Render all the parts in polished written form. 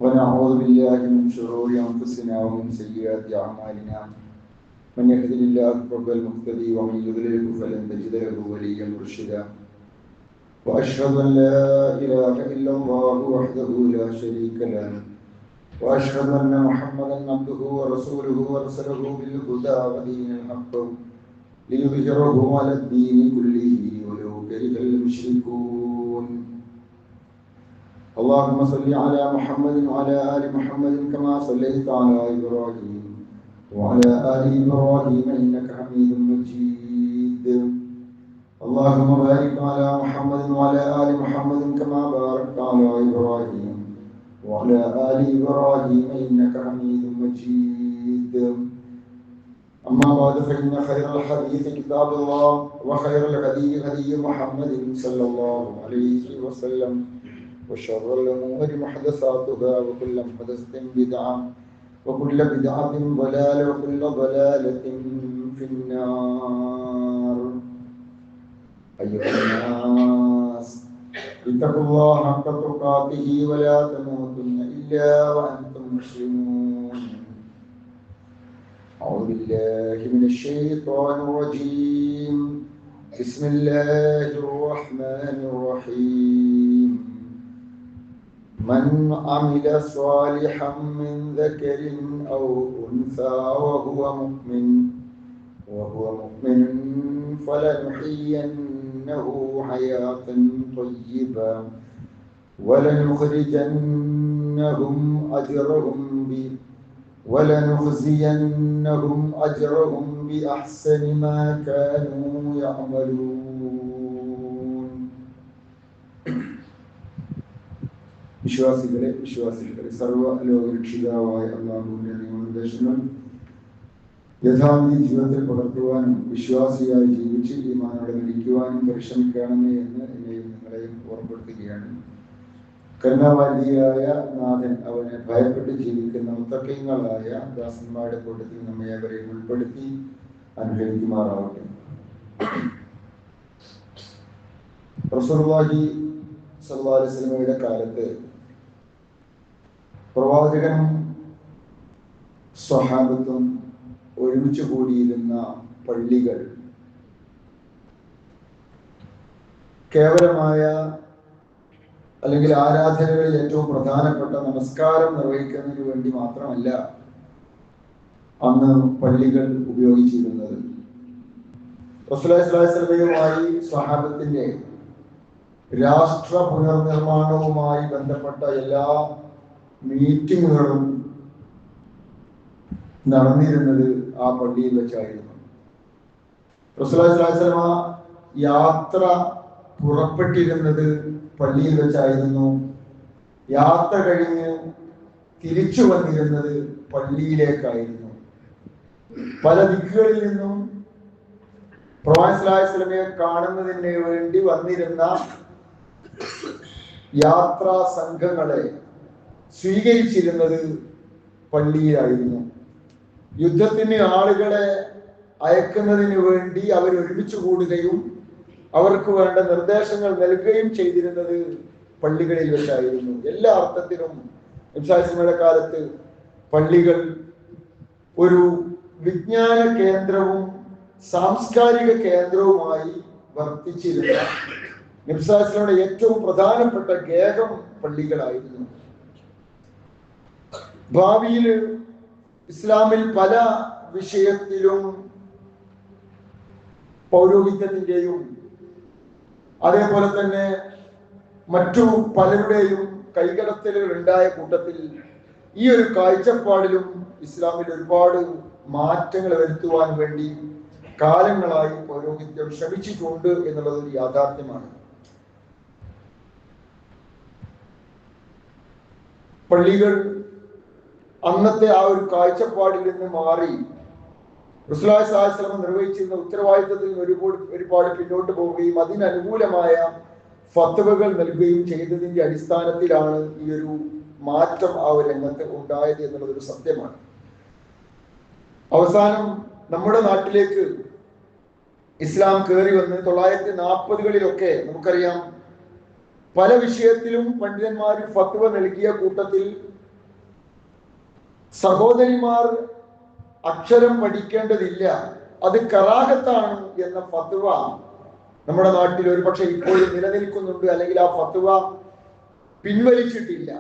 ونعوذ بالله من شرور أنفسنا ومن سيئات أعمالنا من يهده الله فهو المهتدي ومن يضلل فلن تجد له وليا مرشدا وأشهد أن لا إله إلا الله وحده لا شريك له وأشهد أن محمدا عبده ورسوله أرسله بالهدى ودين الحق ليظهره على الدين كله ولو كره المشركون. اللهم صل على محمد وعلى آل محمد كما صليت على إبراهيم وعلى آل إبراهيم إنك حميد مجيد. اللهم بارك على محمد وعلى آل محمد كما باركت على إبراهيم وعلى آل إبراهيم إنك حميد مجيد. أما بعد فإن خير الحديث كتاب الله وخير الهدي هدي محمد صلى الله عليه وسلم وشر الأمور محدثاتها وكل محدثة بدعة وكل بدعة ضلالة وكل ضلالة في النار. أيها الناس اتقوا الله حق تقاته ولا تموتن إلا وأنتم مسلمون. أعوذ بالله من الشيطان الرجيم. بسم الله الرحمن الرحيم. من عمل صالحا من ذكر أو أنثى وهو مؤمن فلنحيينه حياة طيبة ولنخزينهم أجرهم بأحسن ما كانوا يعملون. വിശ്വാസികളെ സർവ്വലോകരക്ഷിതാവായ അല്ലാഹുവിന്റെ നിയമനിർദ്ദേശങ്ങൾ യഥാവിധി ജീവിതത്തിൽ പകർത്തുവാനും വിശ്വാസിയായി ജീവിച്ച് ഈമാനോടെ മരിക്കുവാനും പരിശ്രമിക്കണമേ എന്ന് എന്നെയും നിങ്ങളെയും ഓർമ്മപ്പെടുത്തുകയാണ്. കരുണാവാരിധിയായ നാഥൻ അവനെ ഭയപ്പെട്ട് ജീവിക്കുന്ന മുത്തഖീങ്ങളായ ദാസന്മാരുടെ കൂട്ടത്തിൽ നമ്മെ അവരെയും ഉൾപ്പെടുത്തി അനുഗ്രഹിക്കുമാറാവട്ടെ. റസൂലുള്ളാഹി സ്വല്ലല്ലാഹു അലൈഹി വസല്ലമയുടെ കാലത്ത് പ്രവാചകനും സ്വഹാബത്തും ഒരുമിച്ച് കൂടിയിരുന്ന പള്ളികൾ കേവലമായ അല്ലെങ്കിൽ ആരാധനകളിൽ ഏറ്റവും പ്രധാനപ്പെട്ട നമസ്കാരം നിർവഹിക്കുന്നതിന് വേണ്ടി മാത്രമല്ല അന്ന് പള്ളികൾ ഉപയോഗിച്ചിരുന്നത്. റസൂലുള്ളാഹി സ്വല്ലല്ലാഹു അലൈഹി വസല്ലമയുമായി സ്വഹാബത്തിന്റെ രാഷ്ട്ര പുനർനിർമ്മാണവുമായി ബന്ധപ്പെട്ട എല്ലാ മീറ്റിങ്ങുകളും നടന്നിരുന്നത് ആ പള്ളിയിൽ വെച്ചായിരുന്നു. റസൂലുള്ളാഹി സ്വല്ലല്ലാഹു അലൈഹി വസല്ലമ യാത്ര പുറപ്പെട്ടിരുന്നത് പള്ളിയിൽ വെച്ചായിരുന്നു. യാത്ര കഴിഞ്ഞ് തിരിച്ചു വന്നിരുന്നത് പള്ളിയിലേക്കായിരുന്നു. പല ദിക്കുകളിൽ നിന്നും പ്രവാചകൻ സ്വല്ലല്ലാഹു അലൈഹി വസല്ലമയെ കാണുന്നതിന് വേണ്ടി വന്നിരുന്ന യാത്രാ സംഘങ്ങളെ സ്വീകരിച്ചിരുന്നത് പള്ളിയിലായിരുന്നു. യുദ്ധത്തിന് ആളുകളെ അയക്കുന്നതിന് വേണ്ടി അവർ ഒരുമിച്ച് കൂടുകയും അവർക്ക് വേണ്ട നിർദ്ദേശങ്ങൾ നൽകുകയും ചെയ്തിരുന്നത് പള്ളികളിൽ വെച്ചായിരുന്നു. എല്ലാ അർത്ഥത്തിലും നബിയുടെ കാലത്ത് പള്ളികൾ ഒരു വിജ്ഞാന കേന്ദ്രവും സാംസ്കാരിക കേന്ദ്രവുമായി വർത്തിച്ചിരുന്ന നബിയുടെ ഏറ്റവും പ്രധാനപ്പെട്ട ഗേഹം പള്ളികളായിരുന്നു. ഭാവിയിൽ ഇസ്ലാമിൽ പല വിഷയത്തിലും പൗരോഹിത്യത്തിന്റെയും അതേപോലെ തന്നെ മറ്റു പലരുടെയും കൈകടത്തലുകൾ ഉണ്ടായ കൂട്ടത്തിൽ ഈ ഒരു കാഴ്ചപ്പാടിലും ഇസ്ലാമിൽ ഒരുപാട് മാറ്റങ്ങൾ വരുത്തുവാൻ വേണ്ടി കാലങ്ങളായി പൗരോഹിത്യം ശ്രമിച്ചിട്ടുണ്ട് എന്നുള്ളത് ഒരു യാഥാർത്ഥ്യമാണ്. പള്ളികൾ അന്നത്തെ ആ ഒരു കാഴ്ചപ്പാടിൽ നിന്ന് മാറി റസൂലുള്ളാഹി സ്വല്ലല്ലാഹു അലൈഹി വസല്ലം നിർവഹിച്ചിരുന്ന ഉത്തരവാദിത്തത്തിൽ ഒരുപാട് പിന്നോട്ട് പോവുകയും അതിനനുകൂലമായ ഫത്വകൾ നൽകുകയും ചെയ്തതിന്റെ അടിസ്ഥാനത്തിലാണ് ഈ ഒരു മാറ്റം ആ ഒരു രംഗത്ത് ഉണ്ടായത് എന്നുള്ളതൊരു സത്യമാണ്. അവസാനം നമ്മുടെ നാട്ടിലേക്ക് ഇസ്ലാം കയറി വന്ന് 1940-കളിലൊക്കെ നമുക്കറിയാം പല വിഷയത്തിലും പണ്ഡിതന്മാർ ഫത്വ നൽകിയ കൂട്ടത്തിൽ സഹോദരിമാർ അക്ഷരം പഠിക്കേണ്ടതില്ല, അത് കറാഹത്താണ് എന്ന ഫത്വ നമ്മുടെ നാട്ടിൽ ഒരു പക്ഷെ ഇപ്പോഴും നിലനിൽക്കുന്നുണ്ട്, അല്ലെങ്കിൽ ആ ഫത്വ പിൻവലിച്ചിട്ടില്ല.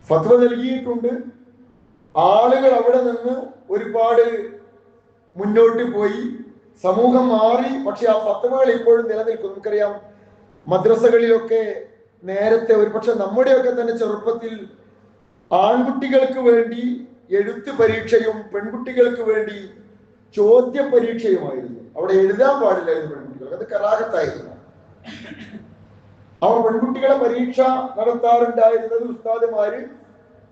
ഫത്വ നൽകിയിട്ടുണ്ട്. ആളുകൾ അവിടെ നിന്ന് ഒരുപാട് മുന്നോട്ട് പോയി, സമൂഹം മാറി. പക്ഷെ ആ ഫത്വകൾ ഇപ്പോഴും നിലനിൽക്കും. നമുക്കറിയാം, മദ്രസകളിലൊക്കെ നേരത്തെ ഒരുപക്ഷെ നമ്മുടെയൊക്കെ തന്നെ ചെറുപ്പത്തിൽ ആൺകുട്ടികൾക്ക് വേണ്ടി എഴുത്ത് പരീക്ഷയും പെൺകുട്ടികൾക്ക് വേണ്ടി ചോദ്യ പരീക്ഷയുമായിരുന്നു. അവിടെ എഴുതാൻ പാടില്ലായിരുന്നു പെൺകുട്ടികൾ, അത് കറാഹത്തായിരുന്നു. അവർ പെൺകുട്ടികളെ പരീക്ഷ നടത്താറുണ്ടായിരുന്നത് ഉസ്താദുമാര്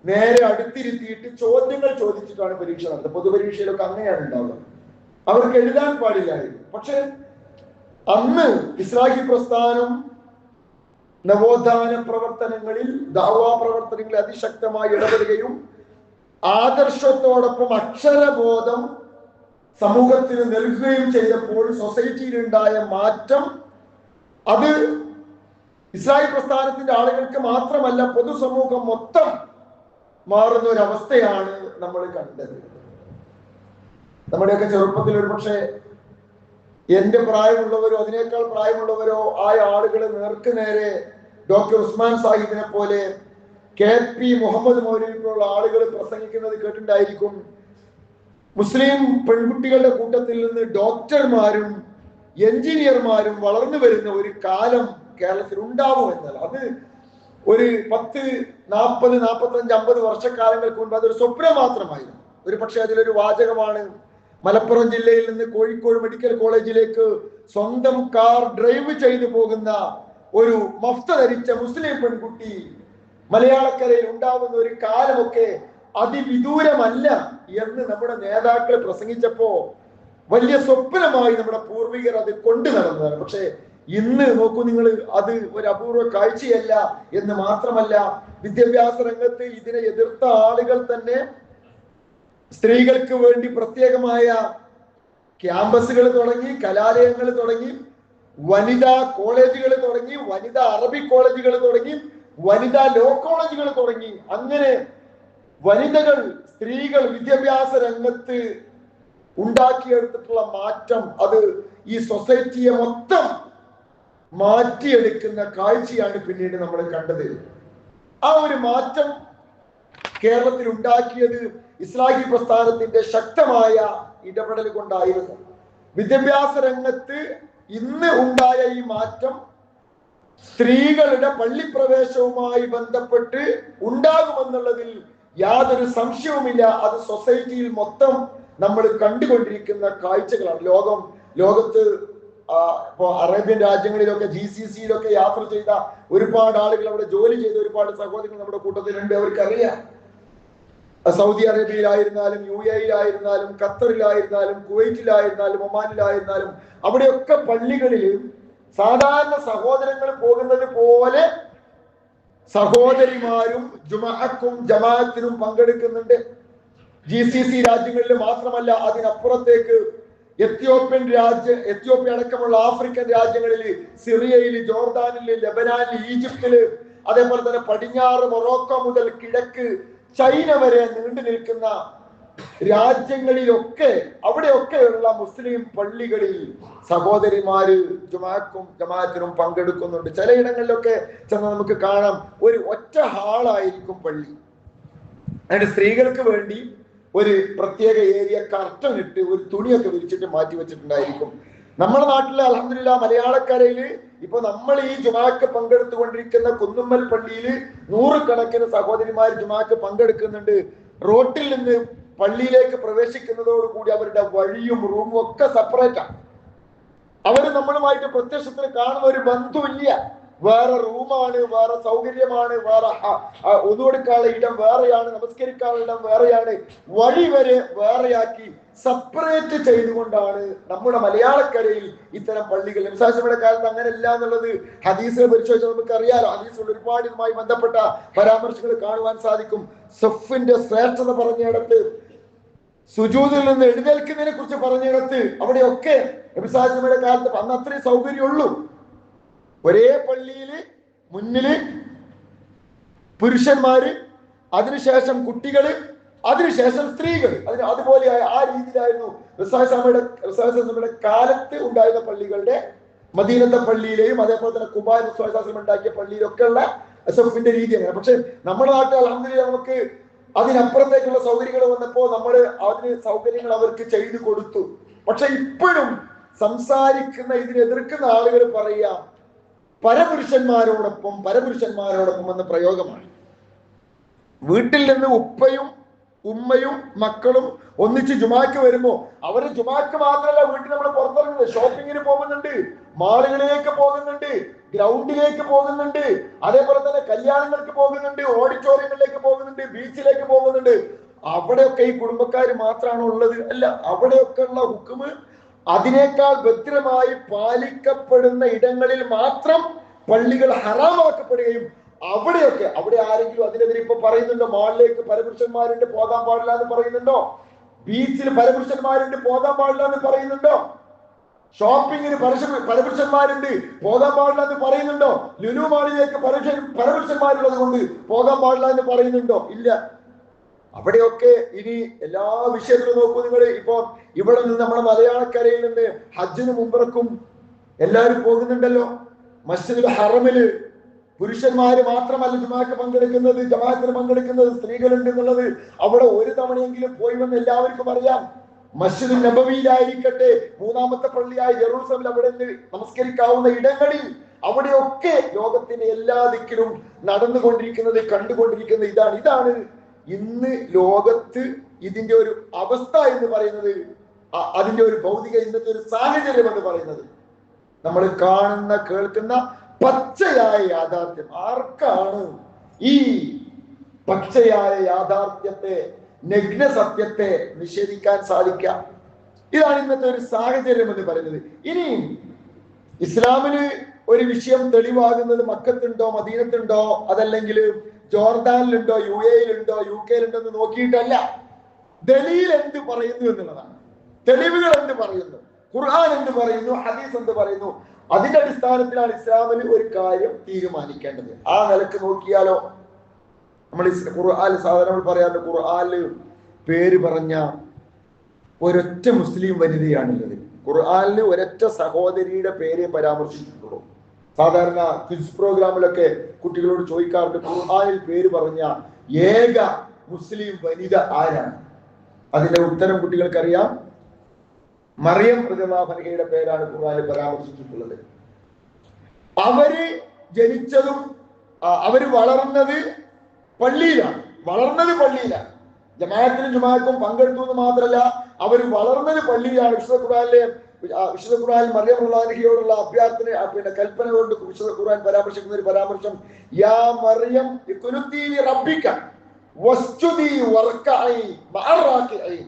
നേരെ അടുത്തിരുത്തിയിട്ട് ചോദ്യങ്ങൾ ചോദിച്ചിട്ടാണ് പരീക്ഷ നടത്തുന്നത്. പൊതുപരീക്ഷയിലൊക്കെ അങ്ങനെയാണ് ഉണ്ടാവുക. അവർക്ക് എഴുതാൻ പാടില്ലായിരുന്നു. പക്ഷെ അന്ന് ഇസ്ലാഹി പ്രസ്ഥാനം നവോത്ഥാന പ്രവർത്തനങ്ങളിൽ, ദഅവാ പ്രവർത്തനങ്ങളിൽ അതിശക്തമായി ഇടപെടുകയും ആദർശത്തോടൊപ്പം അക്ഷരബോധം സമൂഹത്തിന് നൽകുകയും ചെയ്തപ്പോൾ സൊസൈറ്റിയിൽ ഉണ്ടായ മാറ്റം അത് ഇസ്ലാഹി പ്രസ്ഥാനത്തിന്റെ ആളുകൾക്ക് മാത്രമല്ല, പൊതുസമൂഹം മൊത്തം മാറുന്ന ഒരവസ്ഥയാണ് നമ്മൾ കണ്ടത്. നമ്മുടെയൊക്കെ ചെറുപ്പത്തിൽ ഒരു പക്ഷേ എന്റെ പ്രായമുള്ളവരോ അതിനേക്കാൾ പ്രായമുള്ളവരോ ആയ ആളുകൾ നേർക്ക് നേരെ ഡോക്ടർ ഉസ്മാൻ സാഹിബിനെ പോലെ, KP മുഹമ്മദ് മൗലവി പോലുള്ള ആളുകൾ പ്രസംഗിക്കുന്നത് കേട്ടിട്ടുണ്ടായിരിക്കും. മുസ്ലിം പെൺകുട്ടികളുടെ കൂട്ടത്തിൽ നിന്ന് ഡോക്ടർമാരും എഞ്ചിനീയർമാരും വളർന്നു വരുന്ന ഒരു കാലം കേരളത്തിൽ ഉണ്ടാവും എന്നാൽ അത് ഒരു 10, 40, 45, 50 വർഷക്കാലങ്ങൾക്ക് മുൻപ് അതൊരു സ്വപ്നം മാത്രമായിരുന്നു. ഒരു പക്ഷെ അതിലൊരു വാചകമാണ്, മലപ്പുറം ജില്ലയിൽ നിന്ന് കോഴിക്കോട് മെഡിക്കൽ കോളേജിലേക്ക് സ്വന്തം കാർ ഡ്രൈവ് ചെയ്തു പോകുന്ന ഒരു മഫ്ത ധരിച്ച മുസ്ലിം പെൺകുട്ടി മലയാളക്കരയിൽ ഉണ്ടാവുന്ന ഒരു കാലമൊക്കെ അതിവിദൂരമല്ല എന്ന് നമ്മുടെ നേതാക്കൾ പ്രസംഗിച്ചപ്പോ വലിയ സ്വപ്നമായി നമ്മുടെ പൂർവികർ അത് കൊണ്ടു നടന്നതാണ്. പക്ഷെ ഇന്ന് നോക്കൂ നിങ്ങൾ, അത് ഒരു അപൂർവ കാഴ്ചയല്ല എന്ന് മാത്രമല്ല, വിദ്യാഭ്യാസ രംഗത്ത് ഇതിനെ എതിർത്ത ആളുകൾ തന്നെ സ്ത്രീകൾക്ക് വേണ്ടി പ്രത്യേകമായ ക്യാമ്പസുകൾ തുടങ്ങി, കലാലയങ്ങൾ തുടങ്ങി, വനിതാ കോളേജുകൾ തുടങ്ങി, വനിതാ അറബിക് കോളേജുകൾ തുടങ്ങി, വനിതാ ലോ കോളേജുകൾ തുടങ്ങി. അങ്ങനെ വനിതകൾ, സ്ത്രീകൾ വിദ്യാഭ്യാസ രംഗത്ത് ഉണ്ടാക്കിയെടുത്തിട്ടുള്ള മാറ്റം അത് ഈ സൊസൈറ്റിയെ മൊത്തം മാറ്റിയെടുക്കുന്ന കാഴ്ചയാണ് പിന്നീട് നമ്മൾ കണ്ടത്. ആ ഒരു മാറ്റം കേരളത്തിൽ ഉണ്ടാക്കിയത് ഇസ്ലാഹി പ്രസ്ഥാനത്തിന്റെ ശക്തമായ ഇടപെടൽ കൊണ്ടായിരുന്നു. വിദ്യാഭ്യാസ രംഗത്ത് ഇന്ന് ഉണ്ടായ ഈ മാറ്റം സ്ത്രീകളുടെ പള്ളിപ്രവേശവുമായി ബന്ധപ്പെട്ട് ഉണ്ടാകുമെന്നുള്ളതിൽ യാതൊരു സംശയവുമില്ല. അത് സൊസൈറ്റിയിൽ മൊത്തം നമ്മൾ കണ്ടുകൊണ്ടിരിക്കുന്ന കാഴ്ചകളാണ്. ലോകത്ത് ഇപ്പോ അറേബ്യൻ രാജ്യങ്ങളിലൊക്കെ GCC-യിലൊക്കെ യാത്ര ചെയ്ത ഒരുപാട് ആളുകൾ, അവിടെ ജോലി ചെയ്ത ഒരുപാട് സഹോദരങ്ങൾ നമ്മുടെ കൂട്ടത്തിലുണ്ട്. അവർക്കറിയാം, സൗദി അറേബ്യയിലായിരുന്നാലും UAE-യിലായിരുന്നാലും ഖത്തറിലായിരുന്നാലും കുവൈറ്റിലായിരുന്നാലും ഒമാനിലായിരുന്നാലും അവിടെയൊക്കെ പള്ളികളിൽ സാധാരണ സഹോദരങ്ങൾ പോകുന്നത് പോലെ സഹോദരിമാരും ജുമഅക്കും ജമാഅത്തിനും പങ്കെടുക്കുന്നുണ്ട്. GCC രാജ്യങ്ങളിൽ മാത്രമല്ല, അതിനപ്പുറത്തേക്ക് എത്യോപ്യ അടക്കമുള്ള ആഫ്രിക്കൻ രാജ്യങ്ങളിൽ, സിറിയയിൽ, ജോർദാനിൽ, ലെബനാനിൽ, ഈജിപ്തില്, അതേപോലെ തന്നെ പടിഞ്ഞാറ് മൊറോക്കോ മുതൽ കിഴക്ക് ചൈന വരെ നീണ്ടു നിൽക്കുന്ന രാജ്യങ്ങളിലൊക്കെ അവിടെയൊക്കെയുള്ള മുസ്ലിം പള്ളികളിൽ സഹോദരിമാര് ജുമാക്കും ജമാഅത്തിനും പങ്കെടുക്കുന്നുണ്ട്. ചിലയിടങ്ങളിലൊക്കെ ചെന്ന് നമുക്ക് കാണാം, ഒരു ഒറ്റ ഹാളായിരിക്കും പള്ളി. അതിന് സ്ത്രീകൾക്ക് വേണ്ടി ഒരു പ്രത്യേക ഏരിയ കർട്ടൻ ഇട്ട് ഒരു തുണിയൊക്കെ വിരിച്ചിട്ട് മാറ്റി വെച്ചിട്ടുണ്ടായിരിക്കും. നമ്മുടെ നാട്ടിലെ അൽഹംദുലില്ലാഹ് മലയാളക്കരയില് ഇപ്പൊ നമ്മൾ ഈ ജുമാക്ക് പങ്കെടുത്തുകൊണ്ടിരിക്കുന്ന കുന്നുമ്മൽ പള്ളിയിൽ 100 കണക്കിന് സഹോദരിമാർ ജുമാക്ക് പങ്കെടുക്കുന്നുണ്ട്. റോട്ടിൽ നിന്ന് പള്ളിയിലേക്ക് പ്രവേശിക്കുന്നതോടുകൂടി അവരുടെ വഴിയും റൂമും ഒക്കെ സെപ്പറേറ്റാണ്. അവര് നമ്മളുമായിട്ട് പ്രത്യക്ഷത്തിൽ കാണുന്ന ഒരു ബന്ധമില്ല. വേറെ റൂമാണ്, വേറെ സൗകര്യമാണ്, വേറെ ഒതുകൊടുക്കാനുള്ള ഇടം വേറെയാണ്, നമസ്കരിക്കാനുള്ള ഇടം വേറെയാണ്, വഴി വരെ വേറെയാക്കി സെപ്പറേറ്റ് ചെയ്തുകൊണ്ടാണ് നമ്മുടെ മലയാളക്കരയിൽ ഇത്തരം പള്ളികൾ. നബിയുടെ കാലത്ത് അങ്ങനെയല്ല എന്നുള്ളത് ഹദീസിനെ പരിശോധിച്ചാൽ നമുക്ക് അറിയാലോ. ഹദീസിൽ ഒരുപാട് ഇതുമായി ബന്ധപ്പെട്ട പരാമർശങ്ങൾ കാണുവാൻ സാധിക്കും. സഫിന്റെ ശ്രേഷ്ഠത പറഞ്ഞിടത്ത്, സുജൂദിൽ നിന്ന് എഴുന്നേൽക്കുന്നതിനെ കുറിച്ച് പറഞ്ഞിടത്ത്, അവിടെയൊക്കെ നബിയുടെ കാലത്ത് അന്ന് അത്രയും സൗകര്യമുള്ളൂ. ഒരേ പള്ളിയില് മുന്നില് പുരുഷന്മാര്, അതിനുശേഷം കുട്ടികള്, അതിനുശേഷം സ്ത്രീകൾ. അതുപോലെ ആ രീതിയിലായിരുന്നു റസൂലുള്ളാഹിയുടെ കാലത്ത് ഉണ്ടായിരുന്ന പള്ളികളുടെ, മദീനത്തെ പള്ളിയിലെയും അതേപോലെ തന്നെ കുബാ റസൂലുള്ളാഹി ഉണ്ടാക്കിയ പള്ളിയിലൊക്കെ ഉള്ള സഫിന്റെ രീതി അങ്ങനെ. പക്ഷെ നമ്മുടെ നാട്ടിൽ അൽഹംദുലില്ലാഹ് നമുക്ക് അതിനപ്പുറത്തേക്കുള്ള സൗകര്യങ്ങൾ വന്നപ്പോൾ നമ്മൾ അതിന് സൗകര്യങ്ങൾ അവർക്ക് ചെയ്തു കൊടുത്തു. പക്ഷെ ഇപ്പോഴും സംസാരിക്കുന്ന, ഇതിനെ എതിർക്കുന്ന ആളുകൾ പറയാം പരപുരുഷന്മാരോടൊപ്പം എന്ന പ്രയോഗമാണ്. വീട്ടിൽ നിന്ന് ഉപ്പയും ഉമ്മയും മക്കളും ഒന്നിച്ച് ജുമാക്ക് വരുമ്പോ അവര് ജുമാക്ക് മാത്രമല്ല, വീട്ടിൽ നമ്മൾ പുറത്തിറങ്ങുന്നത്, ഷോപ്പിങ്ങിന് പോകുന്നുണ്ട്, മാളുകളിലേക്ക് പോകുന്നുണ്ട്, ഗ്രൗണ്ടിലേക്ക് പോകുന്നുണ്ട്, അതേപോലെ തന്നെ കല്യാണങ്ങൾക്ക് പോകുന്നുണ്ട്, ഓഡിറ്റോറിയങ്ങളിലേക്ക് പോകുന്നുണ്ട്, ബീച്ചിലേക്ക് പോകുന്നുണ്ട്. അവിടെയൊക്കെ ഈ കുടുംബക്കാർ മാത്രമാണ് ഉള്ളത്? അല്ല, അവിടെയൊക്കെ ഉള്ള ഹുക്മ് അതിനേക്കാൾ ഭദ്രമായി പാലിക്കപ്പെടുന്ന ഇടങ്ങളിൽ മാത്രം പള്ളികൾ ഹറാമാക്കപ്പെടുകയും, അവിടെ ആരെങ്കിലും അതിനെതിരെ ഇപ്പൊ പറയുന്നുണ്ടോ? മാളിലേക്ക് പരപുരുഷന്മാരുണ്ട് പോകാൻ പാടില്ല എന്ന് പറയുന്നുണ്ടോ? ബീച്ചിൽ പരപുരുഷന്മാരുണ്ട് പോകാൻ പാടില്ല എന്ന് പറയുന്നുണ്ടോ? ഷോപ്പിങ്ങിന് പരപുരുഷന്മാരുണ്ട് പോകാൻ പാടില്ല എന്ന് പറയുന്നുണ്ടോ? ലുലു മാളിലേക്ക് പരപുരുഷന്മാരുള്ളത് കൊണ്ട് പോകാൻ പാടില്ല എന്ന് പറയുന്നുണ്ടോ? ഇല്ല. അവിടെയൊക്കെ ഇനി എല്ലാ വിഷയത്തിലും നോക്കൂ നിങ്ങൾ. ഇപ്പൊ ഇവിടെ നിന്ന് നമ്മുടെ മലയാളക്കരയിൽ നിന്ന് ഹജ്ജിനും ഉംറക്കും എല്ലാവരും പോകുന്നുണ്ടല്ലോ. മസ്ജിദുൽ ഹറമില് പുരുഷന്മാര് മാത്രമല്ല ജുമാക്ക് പങ്കെടുക്കുന്നത്, ജമാഅത്തിന് പങ്കെടുക്കുന്നത്, സ്ത്രീകളുണ്ട് എന്നുള്ളത് അവിടെ ഒരു തവണയെങ്കിലും പോയി വന്ന് എല്ലാവർക്കും അറിയാം. മസ്ജിദുൽ നബവിയിലായിരിക്കട്ടെ, മൂന്നാമത്തെ പള്ളിയായി ജെറൂസലേമിൽ അവിടെ നമസ്കരിക്കാവുന്ന ഇടങ്ങളിൽ അവിടെയൊക്കെ ലോകത്തിന്റെ എല്ലാ ദിക്കിലും നടന്നുകൊണ്ടിരിക്കുന്നത്, കണ്ടുകൊണ്ടിരിക്കുന്നത് ഇതാണ് ഇന്ന് ലോകത്ത് ഇതിന്റെ ഒരു അവസ്ഥ എന്ന് പറയുന്നത്, അതിന്റെ ഒരു ഭൗതിക ഇന്നത്തെ ഒരു സാഹചര്യം എന്ന് പറയുന്നത്. നമ്മൾ കാണുന്ന കേൾക്കുന്ന പച്ചയായ യാഥാർത്ഥ്യം. ആർക്കാണ് ഈ പച്ചയായ യാഥാർത്ഥ്യത്തെ, നഗ്ന സത്യത്തെ നിഷേധിക്കാൻ സാധിക്കാം? ഇതാണ് ഇന്നത്തെ ഒരു സാഹചര്യം എന്ന് പറയുന്നത്. ഇനിയും ഇസ്ലാമിന് ഒരു വിഷയം തെളിവാകുന്നത് മക്കത്തുണ്ടോ, മദീനത്തുണ്ടോ, അതല്ലെങ്കിൽ ജോർദാനിലുണ്ടോ, UAE-യിലുണ്ടോ, UK-യിലുണ്ടോ എന്ന് നോക്കിയിട്ടല്ല. ദലീൽ എന്ത് പറയുന്നു എന്നുള്ളതാണ്. തെളിവുകൾ എന്ത് പറയുന്നു, ഖുർആൻ എന്ത് പറയുന്നു, ഹദീസ് എന്ത് പറയുന്നു, അതിന്റെ അടിസ്ഥാനത്തിലാണ് ഇസ്ലാമിൽ ഒരു കാര്യം തീരുമാനിക്കേണ്ടത്. ആ നിലക്ക് നോക്കിയാലോ, നമ്മൾ ഖുർആൻ സാധാരണ നമ്മൾ പറയാറുണ്ട്, ഖുർആനിൽ പേര് പറഞ്ഞ ഒരൊറ്റ മുസ്ലിം വനിതയാണുള്ളത്. ഖുർആനിൽ ഒരൊറ്റ സഹോദരിയുടെ പേരെ പരാമർശിച്ചിട്ടുള്ളൂ. സാധാരണ ക്വിസ് പ്രോഗ്രാമിലൊക്കെ കുട്ടികളോട് ചോദിക്കാറുണ്ട്, ഖുർആനിൽ പേര് പറഞ്ഞ ഏക മുസ്ലിം വനിത ആരാണ്? അതിന്റെ ഉത്തരം കുട്ടികൾക്കറിയാം. മറിയം റളിയല്ലാഹു അൻഹയുടെ പേരാണ് ഖുർആനിൽ പരാമർശിച്ചിട്ടുള്ളത്. അവര് ജനിച്ചതും അവര് വളർന്നത് പള്ളിയിലാണ്. ജമാഅത്തിനും ജുമാഅത്തും പങ്കെടുത്തു എന്ന് മാത്രമല്ല, അവർ വളർന്നത് പള്ളിയിലാണ്. വിശുദ്ധ ഖുർആനിൽ മറിയം റളിയല്ലാഹു അൻഹയോടുള്ള അഭ്യർത്ഥന, കൽപ്പന കൊണ്ട് വിശുദ്ധ ഖുർആൻ പരാമർശിക്കുന്ന ഒരു പരാമർശം, യാ മറിയം ഇഖ്നുതി ലിറബ്ബിക വസ്ജുദി വർകഇ മഅർ റാകിഈൻ.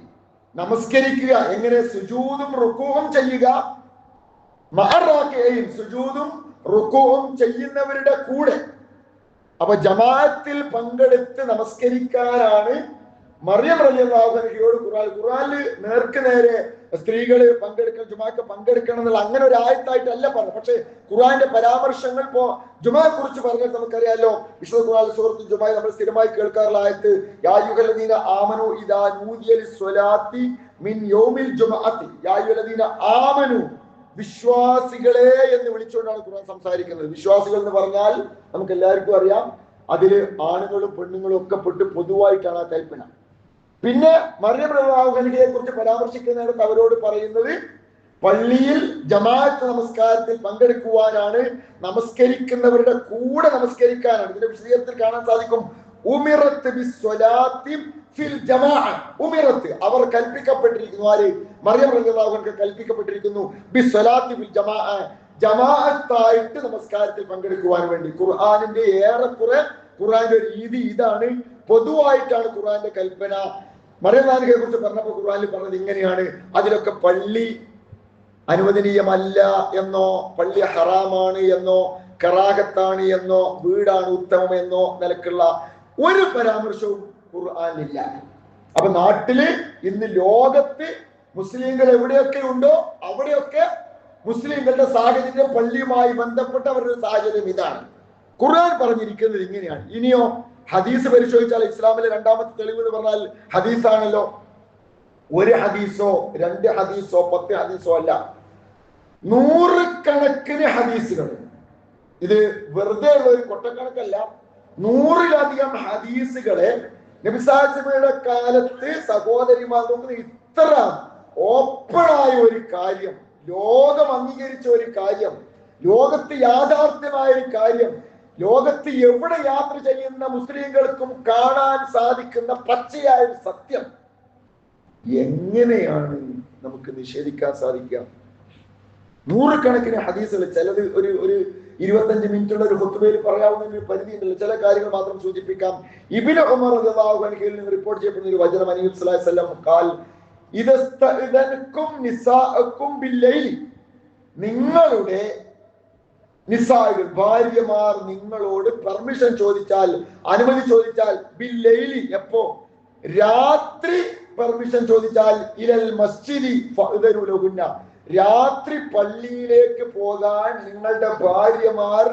നമസ്കരിക്കുക, എങ്ങനെ? സുജൂദും റുകൂഉം ചെയ്യുക, മഅർ റാകിഈൻ, സുജൂദും റുകൂഉം ചെയ്യുന്നവരുടെ കൂടെ. അപ്പൊ ജമാഅത്തിൽ പങ്കെടുത്ത് നമസ്കരിക്കാനാണ് മറിയം റളിയല്ലാഹു അൻഹയോട് ഖുർആനിൽ നേർക്ക് നേരെ സ്ത്രീകള് പങ്കെടുക്കണം, ജുമാക്ക് പങ്കെടുക്കണം എന്നുള്ള അങ്ങനെ ഒരു ആയത്തായിട്ടല്ല പറഞ്ഞു. പക്ഷെ ഖുർആന്റെ പരാമർശങ്ങൾ ഇപ്പോ ജുമായെ കുറിച്ച് പറഞ്ഞാൽ നമുക്കറിയാലോ. വിശുദ്ധ ഖുർആൻ സൂറത്തുൽ ജുമാ നമ്മൾ സ്ഥിരമായി കേൾക്കാറുള്ള ആയത്ത്, യാ അയ്യുഹല്ലദീന ആമനു ഇദാ നൂദിയ ലിസ്സലാത്തി മിൻ യൗമിൽ ജുമഅത്തി, യാ അയ്യുഹല്ലദീന ആമനു, വിശ്വാസികളെ എന്ന് വിളിച്ചുകൊണ്ടാണ് ഖുർആൻ സംസാരിക്കുന്നത്. വിശ്വാസികൾ എന്ന് പറഞ്ഞാൽ നമുക്ക് എല്ലാവർക്കും അറിയാം, അതില് ആണുങ്ങളും പെണ്ണുങ്ങളും ഒക്കെ പെട്ട് പൊതുവായിട്ടാണ് ആ കൽപ്പന. പിന്നെ മറിയം റളിയല്ലാഹു അൻഹയെ കുറിച്ച് പരാമർശിക്കുന്നിടത്ത് അവരോട് പറയുന്നത് പള്ളിയിൽ ജമാഅത്ത് നമസ്കാരത്തിൽ പങ്കെടുക്കുവാനാണ്, നമസ്കരിക്കുന്നവരുടെ കൂടെ നമസ്കരിക്കാനാണ്. ഇതിന്റെ വിഷയത്തിൽ കാണാൻ സാധിക്കും, ഉമിറത്ത് ബിസ്സലാത്തി ഫിൽ ജമാഅ, ഉമിറത്ത് അവർ കൽപ്പിക്കപ്പെട്ടിരിക്കുന്നു. ആര്? മറിയം റളിയല്ലാഹു അൻഹ കൽപ്പിക്കപ്പെട്ടിരിക്കുന്നു ബിസ്സലാത്തി ഫിൽ ജമാഅ, ജമാഅത്തായിട്ട് നമസ്കാരത്തിൽ പങ്കെടുക്കുവാൻ വേണ്ടി. ഖുർആനിന്റെ ഏറെക്കുറെ ഖുർആന്റെ രീതി ഇതാണ്. പൊതുവായിട്ടാണ് ഖുർആന്റെ കൽപ്പന. മറിയം റളിയല്ലാഹു അൻഹയെ കുറിച്ച് പറഞ്ഞപ്പോൾ ഖുർആനിൽ പറഞ്ഞത് ഇങ്ങനെയാണ്, അതിലൊക്കെ പള്ളി അനുവദനീയമല്ല എന്നോ, പള്ളി ഹറാമാണ് എന്നോ, കറാഹത്താണ് എന്നോ, വീടാണ് ഉത്തമം എന്നോ നിലക്കുള്ള ഒരു പരാമർശവും ഖുർആനിലില്ല. അപ്പൊ നാട്ടില് ഇന്ന് ലോകത്ത് മുസ്ലിങ്ങൾ എവിടെയൊക്കെ ഉണ്ടോ അവിടെയൊക്കെ മുസ്ലിങ്ങളുടെ സാഹചര്യം, പള്ളിയുമായി ബന്ധപ്പെട്ട അവരുടെ സാഹചര്യം ഇതാണ്. ഖുർആൻ പറഞ്ഞിരിക്കുന്നത് ഇങ്ങനെയാണ്. ഇനിയോ ഹദീസ് പരിശോധിച്ചാൽ ഇസ്ലാമിലെ രണ്ടാമത്തെ തെളിവ് എന്ന് പറഞ്ഞാൽ ഹദീസാണല്ലോ. ഒരു ഹദീസോ 2 ഹദീസോ 10 ഹദീസോ അല്ല, 100 കണക്കിന് ഹദീസുകൾ. ഇത് വെറുതെ ഉള്ള ഒരു കൊട്ടക്കണക്കല്ല. 100-ലധികം ഹദീസുകളെ നബി സല്ലല്ലാഹു കാലത്ത് സഹോദരിമാർ നോക്കുന്ന ഇത്ര ഓപ്പണായ ഒരു കാര്യം, ലോകം അംഗീകരിച്ച ഒരു കാര്യം, ലോകത്ത് യാഥാർത്ഥ്യമായ ഒരു കാര്യം, ലോകത്ത് എവിടെ യാത്ര ചെയ്യുന്ന മുസ്ലിങ്ങൾക്കും കാണാൻ സാധിക്കുന്ന പച്ചയായ ഒരു സത്യം എങ്ങനെയാണ് നമുക്ക് നിഷേധിക്കാൻ സാധിക്കുക? 100 കണക്കിന് ഹദീസുകൾ. ചിലത് ഒരു 25 മിനിറ്റുള്ള ഒരു ഹുത്ബയിൽ പറയാവുന്ന ഒരു പരിധി ഉണ്ടല്ലോ. ചില കാര്യങ്ങൾ മാത്രം സൂചിപ്പിക്കാം. ഇബ്നു ഉമർ റളിയല്ലാഹു അൻഹുവിൽ നിന്ന് റിപ്പോർട്ട് ചെയ്യപ്പെടുന്ന ഒരു വചനം, നബി സല്ലല്ലാഹു അലൈഹി വസല്ലം ഖാൽ ഇദസ്തഅദനകും നിസാഅകും ബില്ലൈലി, നിങ്ങളുടെ നിസാകൾ ഭാര്യമാർ നിങ്ങളോട് പെർമിഷൻ ചോദിച്ചാൽ, അനുമതി ചോദിച്ചാൽ, ബില്ലൈലി എപ്പോ? രാത്രി പെർമിഷൻ ചോദിച്ചാൽ, ഇലൽ മസ്ജിദി ഫഅ്ദനു ലഹുന്ന, രാത്രി പള്ളിയിലേക്ക് പോകാൻ നിങ്ങളുടെ ഭാര്യമാർ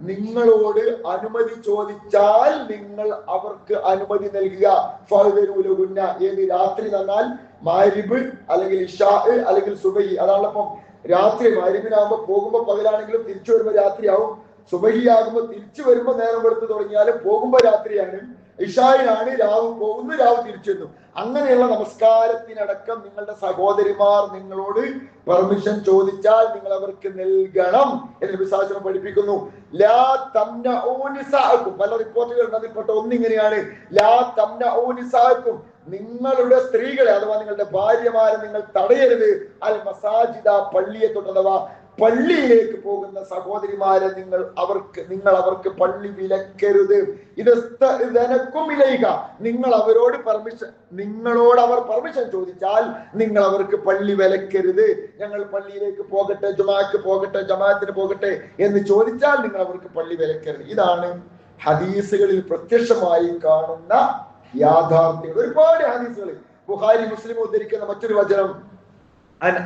നിങ്ങളോട് അനുമതി ചോദിച്ചാൽ നിങ്ങൾ അവർക്ക് അനുമതി നൽകുക. ഫഅ്ദനു ലഹുന്ന, ഏത് രാത്രി എന്നാൽ മഗ്രിബ് അല്ലെങ്കിൽ ഇശാ അല്ലെങ്കിൽ സുബഹി. അതാണപ്പം രാത്രി മഗ്രിബിനാകുമ്പോ പോകുമ്പോ പകലാണെങ്കിലും തിരിച്ചു വരുമ്പോ രാത്രിയാവും. സുബഹി ആകുമ്പോ തിരിച്ചു വരുമ്പോ നേരം വെളുത്ത് തുടങ്ങിയാലും പോകുമ്പോ രാത്രിയാണ്. ഇശായിലാണ് രാവ് പോകുന്നു, രാവ് തിരിച്ചെന്നു. അങ്ങനെയുള്ള നമസ്കാരത്തിനടക്കം നിങ്ങളുടെ സഹോദരിമാർ നിങ്ങളോട് പെർമിഷൻ ചോദിച്ചാൽ നിങ്ങൾ അവർക്ക് നൽകണം എന്ന് നബി സല്ലല്ലാഹു അലൈഹി വസല്ലം പഠിപ്പിക്കുന്നു. ലാ തംനഉ നിസാഅകും, പല റിപ്പോർട്ടുകളുണ്ട്, അതിൽപ്പെട്ട ഒന്നിങ്ങനെയാണ്, ലാ തംനഉ നിസാഅകും, നിങ്ങളുടെ സ്ത്രീകളെ അഥവാ നിങ്ങളുടെ ഭാര്യമാരെ നിങ്ങൾ തടയരുത്, അൽ മസാജിദ, പള്ളിയെ തൊട്ട് അഥവാ പള്ളിയിലേക്ക് പോകുന്ന സഹോദരിമാരെ നിങ്ങൾ അവർക്ക് പള്ളി വിലക്കരുത്. നിങ്ങൾ അവരോട് നിങ്ങളോട് അവർ പെർമിഷൻ ചോദിച്ചാൽ നിങ്ങൾ അവർക്ക് പള്ളി വിലക്കരുത്. ഞങ്ങൾ പള്ളിയിലേക്ക് പോകട്ടെ, ജുമാക്ക് പോകട്ടെ, ജമാഅത്തിന് പോകട്ടെ എന്ന് ചോദിച്ചാൽ നിങ്ങൾ അവർക്ക് പള്ളി വിലക്കരുത്. ഇതാണ് ഹദീസുകളിൽ പ്രത്യക്ഷമായി കാണുന്ന യാഥാർത്ഥ്യം. ഒരുപാട് ഹദീസുകൾ, ബുഖാരി മുസ്ലിം ഉദ്ധരിക്കുന്ന മറ്റൊരു വചനം,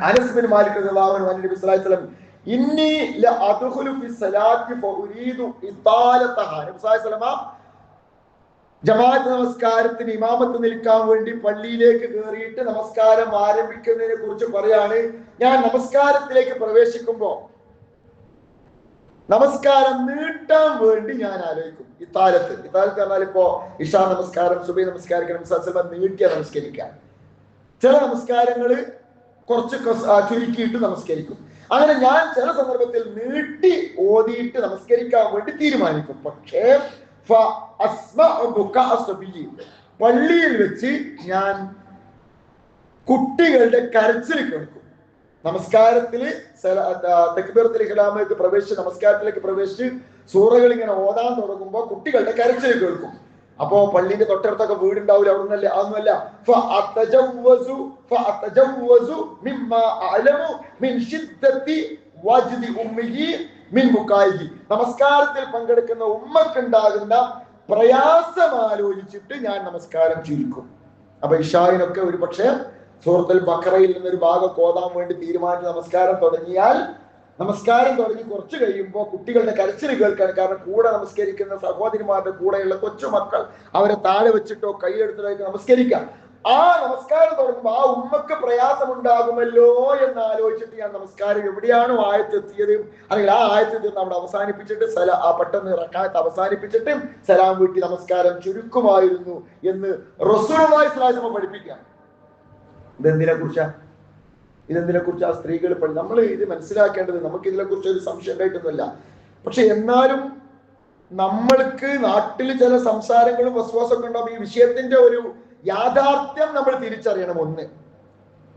അനസ് ബിൻ മാലിക് റളിയല്ലാഹു അൻഹു നബി സല്ലല്ലാഹു അലൈഹി വസല്ലം ഇന്നി ലഅദ്ഖുലു ഫി സ്വലാത്തി ഫഉരീദു ഇതാലതഹ, നബി സല്ലല്ലാഹു അലൈഹി വസല്ലം ജമാഅത്ത് നമസ്കാരത്തിന് ഇമാമത്ത് നിൽക്കാൻ വേണ്ടി പള്ളിയിലേക്ക് കയറിയിട്ട് നമസ്കാരം ആരംഭിക്കുന്നതിനെ കുറിച്ച് പറയാണ്, ഞാൻ നമസ്കാരത്തിലേക്ക് പ്രവേശിക്കുമ്പോ നമസ്കാരം നീട്ടാൻ വേണ്ടി ഞാൻ ആലോചിക്കും. ഇത്താലത്ത് പറഞ്ഞാൽ ഇപ്പോ ഇശാ നമസ്കാരം, സുബഹി നമസ്കാരം നീട്ടിയ നമസ്കരിക്കാൻ, ചില നമസ്കാരങ്ങള് കുറച്ച് ചുരുക്കിയിട്ട് നമസ്കരിക്കും. അങ്ങനെ ഞാൻ ചില സന്ദർഭത്തിൽ നീട്ടി ഓതിയിട്ട് നമസ്കരിക്കാൻ വേണ്ടി തീരുമാനിക്കും. പക്ഷേ പള്ളിയിൽ വെച്ച് ഞാൻ കുട്ടികളുടെ കരച്ചിൽ കേൾക്കും. നമസ്കാരത്തില് തക്ബീറത്തുൽ ഇഹ്റാമിലേക്ക് പ്രവേശിച്ച് നമസ്കാരത്തിലേക്ക് പ്രവേശിച്ച് സൂറകൾ ഇങ്ങനെ ഓതാൻ തുടങ്ങുമ്പോ കുട്ടികളുടെ കരച്ചിൽ കേൾക്കും. അപ്പോ പള്ളിന്റെ തൊട്ടടുത്തൊക്കെ വീടുണ്ടാവില്ല, അവിടുന്നല്ലേ, അതൊന്നുമല്ല. നമസ്കാരത്തിൽ പങ്കെടുക്കുന്ന ഉമ്മക്കുണ്ടാകുന്ന പ്രയാസം ആലോചിച്ചിട്ട് ഞാൻ നമസ്കാരം ചുരുക്കും. അപ്പൊ ഇശായിനൊക്കെ ഒരു പക്ഷേ സൂറത്തുൽ ബഖറയിൽ നിന്നൊരു ഭാഗം ഓതാൻ വേണ്ടി തീരുമാനിച്ച് നമസ്കാരം തുടങ്ങിയാൽ, നമസ്കാരം തുടങ്ങി കുറച്ച് കഴിയുമ്പോൾ കുട്ടികളുടെ കരച്ചിൽ കേൾക്കാണ്. കാരണം കൂടെ നമസ്കരിക്കുന്ന സഹോദരിമാരുടെ കൂടെയുള്ള കൊച്ചുമക്കൾ അവരെ താഴെ വെച്ചിട്ടോ കൈയെടുത്തിട്ടൊക്കെ നമസ്കരിക്കാം. ആ നമസ്കാരം തുടങ്ങുമ്പോൾ ആ ഉമ്മക്ക് പ്രയാസമുണ്ടാകുമല്ലോ എന്ന് ആലോചിച്ചിട്ട് ഞാൻ നമസ്കാരം എവിടെയാണോ ആയത്തെത്തിയത് അല്ലെങ്കിൽ ആ ആയത്തെത്തി അവിടെ അവസാനിപ്പിച്ചിട്ട് പെട്ടെന്ന് റക്അത്ത് അവസാനിപ്പിച്ചിട്ട് സലാം വീട്ടി നമസ്കാരം ചുരുക്കുമായിരുന്നു എന്ന് റസൂലുള്ളാഹി സ്വല്ലല്ലാഹു അലൈഹി വസല്ലം പഠിപ്പിക്കാം. ഇതെന്തിനെ കുറിച്ച് ആ സ്ത്രീകൾ നമ്മൾ ഇത് മനസ്സിലാക്കേണ്ടത്, നമുക്ക് ഇതിനെ കുറിച്ച് ഒരു സംശയം ഉണ്ടായിട്ടൊന്നുമില്ല. പക്ഷെ എന്നാലും നമ്മൾക്ക് നാട്ടിൽ ചില സംസാരങ്ങളും വസ്വാസമൊക്കെ ഉണ്ടാവും. ഈ വിഷയത്തിന്റെ ഒരു യാഥാർത്ഥ്യം നമ്മൾ തിരിച്ചറിയണം. ഒന്ന്,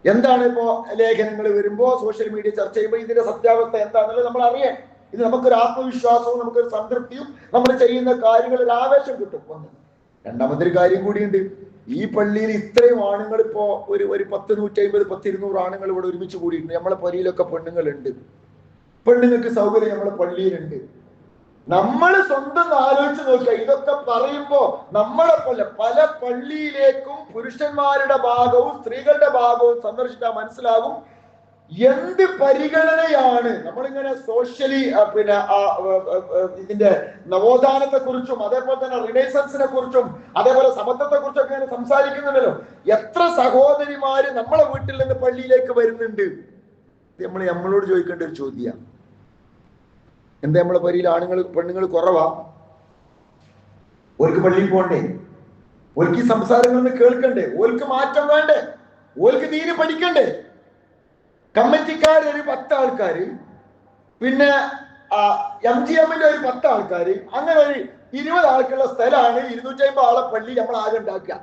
എന്താണ് ഇപ്പോ ലേഖനങ്ങൾ വരുമ്പോ സോഷ്യൽ മീഡിയ ചർച്ച ചെയ്യുമ്പോൾ ഇതിന്റെ സത്യാവസ്ഥ എന്താണെന്നുള്ളത് നമ്മൾ അറിയാം. ഇത് നമുക്കൊരു ആത്മവിശ്വാസവും നമുക്കൊരു സംതൃപ്തിയും നമ്മൾ ചെയ്യുന്ന കാര്യങ്ങൾ ഒരു ആവേശം കിട്ടും. ഒന്ന്. രണ്ടാമത്തെ ഒരു കാര്യം കൂടിയുണ്ട്. ഈ പള്ളിയിൽ ഇത്രയും ആണുങ്ങൾ ഇപ്പോ ഒരു 150, 200 ആണുങ്ങൾ ഇവിടെ ഒരുമിച്ച് കൂടിയിട്ടുണ്ട്. നമ്മളെ പള്ളിയിലൊക്കെ പെണ്ണുങ്ങളുണ്ട്. പെണ്ണുങ്ങൾക്ക് സൗകര്യം നമ്മളെ പള്ളിയിലുണ്ട്. നമ്മൾ സ്വന്തം ആലോചിച്ച് നോക്കുക. ഇതൊക്കെ പറയുമ്പോ നമ്മളെ പല പള്ളിയിലേക്കും പുരുഷന്മാരുടെ ഭാഗവും സ്ത്രീകളുടെ ഭാഗവും സന്ദർശിച്ചാൽ മനസ്സിലാകും എന്ത് പരിഗണനയാണ് നമ്മളിങ്ങനെ സോഷ്യലി ഇതിന്റെ നവോത്ഥാനത്തെ കുറിച്ചും അതേപോലെ തന്നെ റിനൈസൻസിനെ കുറിച്ചും അതേപോലെ സമത്വത്തെ കുറിച്ചൊക്കെ ഇങ്ങനെ സംസാരിക്കുന്നുണ്ടല്ലോ. എത്ര സഹോദരിമാര് നമ്മളെ വീട്ടിൽ നിന്ന് പള്ളിയിലേക്ക് വരുന്നുണ്ട്? നമ്മളോട് ചോദിക്കേണ്ട ഒരു ചോദ്യം. എന്താ നമ്മളെ പരിയിൽ പെണ്ണുങ്ങൾ കുറവാ? ഓർക്ക് പള്ളിയിൽ പോകണ്ടേ? ഓർക്ക് ഈ സംസാരങ്ങൾ കേൾക്കണ്ടേ? ഓർക്ക് മാറ്റം വേണ്ടേ? ഓർക്ക് ദീന് പഠിക്കണ്ടേ? കമ്മിറ്റിക്കാർ ഒരു 10 ആൾക്കാര്, പിന്നെ MGM ഒരു 10 ആൾക്കാര്, അങ്ങനെ ഒരു 20 ആൾക്കുള്ള സ്ഥലമാണ് 250 ആളെ പള്ളി നമ്മൾ ആകെ ഉണ്ടാക്കുക.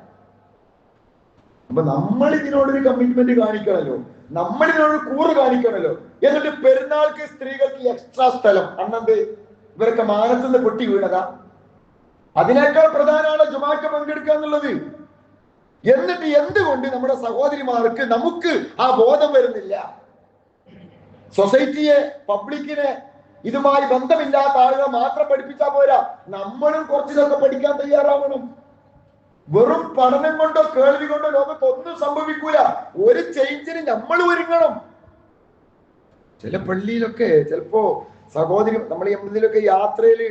അപ്പൊ നമ്മൾ ഇതിനോടൊരു കമ്മിറ്റ്മെന്റ് കാണിക്കണല്ലോ, നമ്മൾ ഇതിനോട് കൂറ് കാണിക്കണല്ലോ. എന്നിട്ട് പെരുന്നാൾക്ക് സ്ത്രീകൾക്ക് എക്സ്ട്രാ സ്ഥലം. അന്നെന്ത് ഇവരൊക്കെ മാനത്തുനിന്ന് പൊട്ടി വീണതാ? അതിനേക്കാൾ പ്രധാനമാണ് ജുമാക്ക് പങ്കെടുക്കുക എന്നുള്ളത്. എന്നിട്ട് എന്തുകൊണ്ട് നമ്മുടെ സഹോദരിമാർക്ക് നമുക്ക് ആ ബോധം വരുന്നില്ല? സൊസൈറ്റിയെ, പബ്ലിക്കിനെ, ഇതുമായി ബന്ധമില്ലാത്ത ആളുകളെ മാത്രം പഠിപ്പിച്ചാൽ പോരാ, നമ്മളും കുറച്ചിതൊക്കെ പഠിക്കാൻ തയ്യാറാവണം. വെറും പഠനം കൊണ്ടോ കേൾവി കൊണ്ടോ ലോകത്ത് ഒന്നും സംഭവിക്കൂല. ഒരു ചേഞ്ചിന് നമ്മൾ ഒരുങ്ങണം. ചില പള്ളിയിലൊക്കെ ചിലപ്പോ സഹോദരി, നമ്മൾ എന്തിലൊക്കെ യാത്രയില്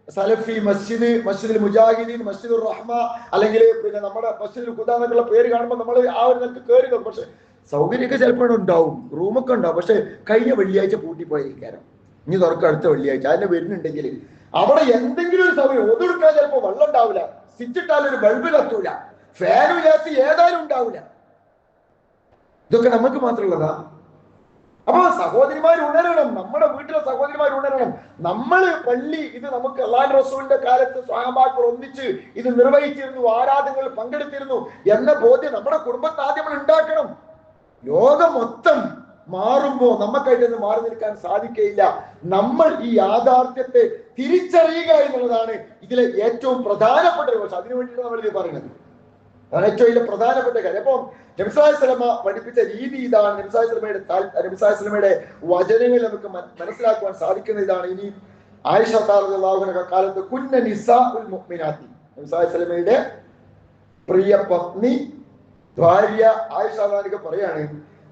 സലഫി മസ്ജിദുൽ മുജാഹിദീൻ, മസ്ജിദുർ റഹ്മ, അല്ലെങ്കിൽ പിന്നെ നമ്മുടെ മസ്ജിദുൽ ഖുദ എന്നൊക്കെയുള്ള പേര് കാണുമ്പോൾ നമ്മൾ ആ ഒരു നിലക്ക് കയറി നോക്കും. പക്ഷെ സൗകര്യമൊക്കെ ചിലപ്പോൾ ഉണ്ടാവും, റൂമൊക്കെ ഉണ്ടാവും. പക്ഷെ കഴിഞ്ഞ വെള്ളിയാഴ്ച പൂട്ടിപ്പോയിരിക്കാരം, ഇനി തുറക്കം അടുത്ത വെള്ളിയാഴ്ച അതിനെ വരുന്നുണ്ടെങ്കിൽ അവിടെ എന്തെങ്കിലും ഒരു സൗകര്യം, ഒതുടുക്കാൻ ചിലപ്പോൾ വെള്ളം ഉണ്ടാവില്ല, സ്വിച്ച് ഇട്ടാലും ഒരു ബൾബ് കത്തൂല, ഫാനും ഇല്ലാത്ത ഏതായാലും ഉണ്ടാവില്ല. ഇതൊക്കെ നമുക്ക് മാത്രമുള്ളതാ? അപ്പൊ സഹോദരിമാർ ഉണരണം, നമ്മുടെ വീട്ടിലെ സഹോദരിമാർ ഉണരണം. നമ്മള് പള്ളി ഇത് നമുക്ക് അല്ലാഹു റസൂലിന്റെ കാലത്ത് സ്വഹാബാക്കൾ ഒന്നിച്ച് ഇത് നിർവഹിച്ചിരുന്നു, ആരാധനകളിൽ പങ്കെടുത്തിരുന്നു എന്ന ബോധ്യം നമ്മുടെ കുടുംബത്തെ ആദ്യം നമ്മൾ ഉണ്ടാക്കണം. ലോകം മൊത്തം മാറുമ്പോ നമുക്കായിട്ടൊന്നും മാറി നിൽക്കാൻ സാധിക്കയില്ല. നമ്മൾ ഈ യാഥാർത്ഥ്യത്തെ തിരിച്ചറിയുക എന്നുള്ളതാണ് ഇതിലെ ഏറ്റവും പ്രധാനപ്പെട്ട ഒരു വശം. അതിനു വേണ്ടിയാണ് നമ്മൾ ഇത് പറയുന്നത്. അതാണ് ഏറ്റവും ഇതിലെ പ്രധാനപ്പെട്ട കാര്യം. അപ്പം നബി സല്ലല്ലാഹു അലൈഹി വസല്ലം പഠിപ്പിച്ച രീതി ഇതാണ്. നബി സല്ലല്ലാഹു അലൈഹി വസല്ലമയുടെ വചനങ്ങൾ നമുക്ക് മനസ്സിലാക്കുവാൻ സാധിക്കുന്ന ഇതാണ്. ഇനി ആയിഷ റളിയല്ലാഹു അൻഹ കാലത്ത് കുന്ന നിസാഉൽ മുഅ്മിനാത്തി, നബി സല്ലല്ലാഹു അലൈഹി വസല്ലമയുടെ പ്രിയ പത്നി ഭാര്യ ആയിഷ റളിയല്ലാഹു പറയാണ്,